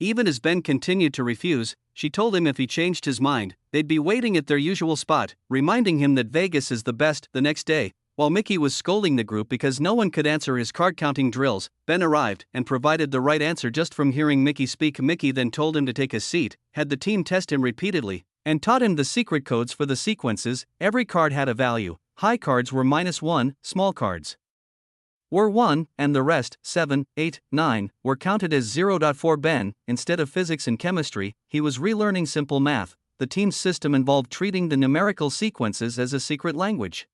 Even as Ben continued to refuse, she told him if he changed his mind, they'd be waiting at their usual spot, reminding him that Vegas is the best. The next day, while Mickey was scolding the group because no one could answer his card-counting drills, Ben arrived and provided the right answer just from hearing Mickey speak. Mickey then told him to take a seat, had the team test him repeatedly, and taught him the secret codes for the sequences. Every card had a value. High cards were -1, small cards were 1, and the rest, 7, 8, 9, were counted as 0. For Ben, instead of physics and chemistry, he was relearning simple math. The team's system involved treating the numerical sequences as a secret language.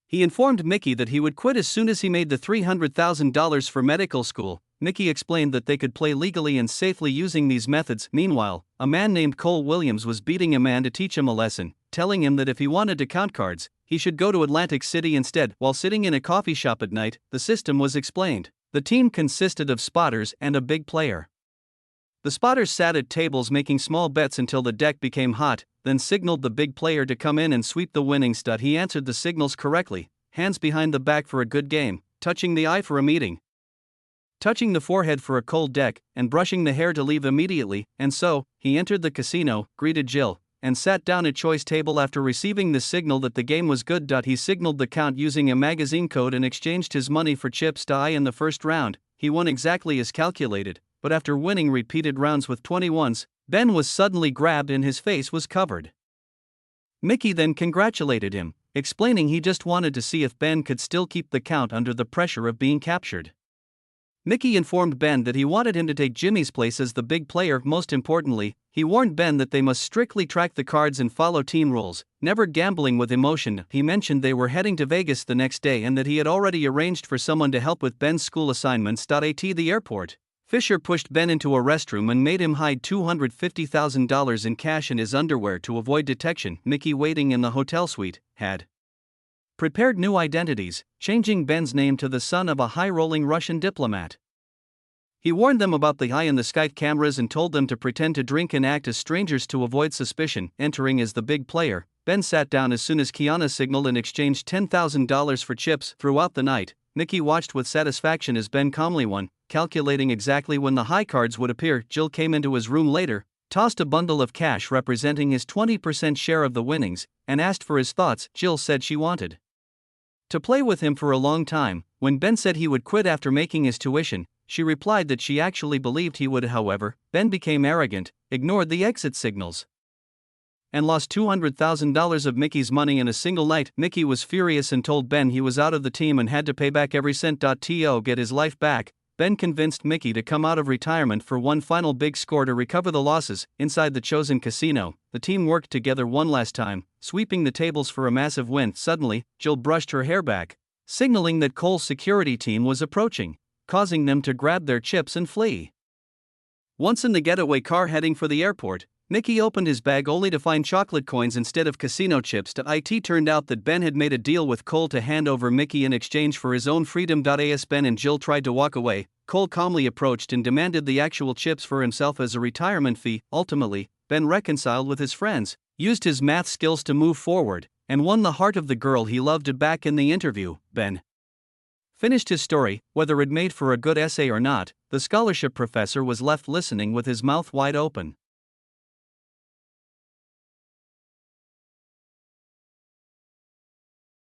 He informed Mickey that he would quit as soon as he made the $300,000 for medical school. Mickey explained that they could play legally and safely using these methods. Meanwhile, a man named Cole Williams was beating a man to teach him a lesson, telling him that if he wanted to count cards, he should go to Atlantic City instead. While sitting in a coffee shop at night, the system was explained. The team consisted of spotters and a big player. The spotters sat at tables making small bets until the deck became hot, then signaled the big player to come in and sweep the winning stud. He answered the signals correctly, hands behind the back for a good game, touching the eye for a meeting, touching the forehead for a cold deck, and brushing the hair to leave immediately. And so, he entered the casino, greeted Jill, and sat down at Choi's table after receiving the signal that the game was good. He signaled the count using a magazine code and exchanged his money for chips. In the first round, he won exactly as calculated, but after winning repeated rounds with 21s, Ben was suddenly grabbed and his face was covered. Mickey then congratulated him, explaining he just wanted to see if Ben could still keep the count under the pressure of being captured. Mickey informed Ben that he wanted him to take Jimmy's place as the big player. Most importantly, he warned Ben that they must strictly track the cards and follow team rules, never gambling with emotion. He mentioned they were heading to Vegas the next day and that he had already arranged for someone to help with Ben's school assignments. At the airport, Fisher pushed Ben into a restroom and made him hide $250,000 in cash in his underwear to avoid detection. Mickey, waiting in the hotel suite, had prepared new identities, changing Ben's name to the son of a high-rolling Russian diplomat. He warned them about the eye-in-the-sky cameras and told them to pretend to drink and act as strangers to avoid suspicion. Entering as the big player, Ben sat down as soon as Kiana signaled and exchanged $10,000 for chips. Throughout the night, Mickey watched with satisfaction as Ben calmly won, calculating exactly when the high cards would appear. Jill came into his room later, tossed a bundle of cash representing his 20% share of the winnings, and asked for his thoughts. Jill said she wanted to play with him for a long time. When Ben said he would quit after making his tuition, she replied that she actually believed he would. However, Ben became arrogant, ignored the exit signals, and lost $200,000 of Mickey's money in a single night. Mickey was furious and told Ben he was out of the team and had to pay back every cent. To get his life back, Ben convinced Mickey to come out of retirement for one final big score to recover the losses. Inside the chosen casino, the team worked together one last time, sweeping the tables for a massive win. Suddenly, Jill brushed her hair back, signaling that Cole's security team was approaching, causing them to grab their chips and flee. Once in the getaway car heading for the airport, Mickey opened his bag only to find chocolate coins instead of casino chips. It turned out that Ben had made a deal with Cole to hand over Mickey in exchange for his own freedom. As Ben and Jill tried to walk away, Cole calmly approached and demanded the actual chips for himself as a retirement fee. Ultimately, Ben reconciled with his friends, used his math skills to move forward, and won the heart of the girl he loved. Back in the interview, Ben finished his story. Whether it made for a good essay or not, the scholarship professor was left listening with his mouth wide open.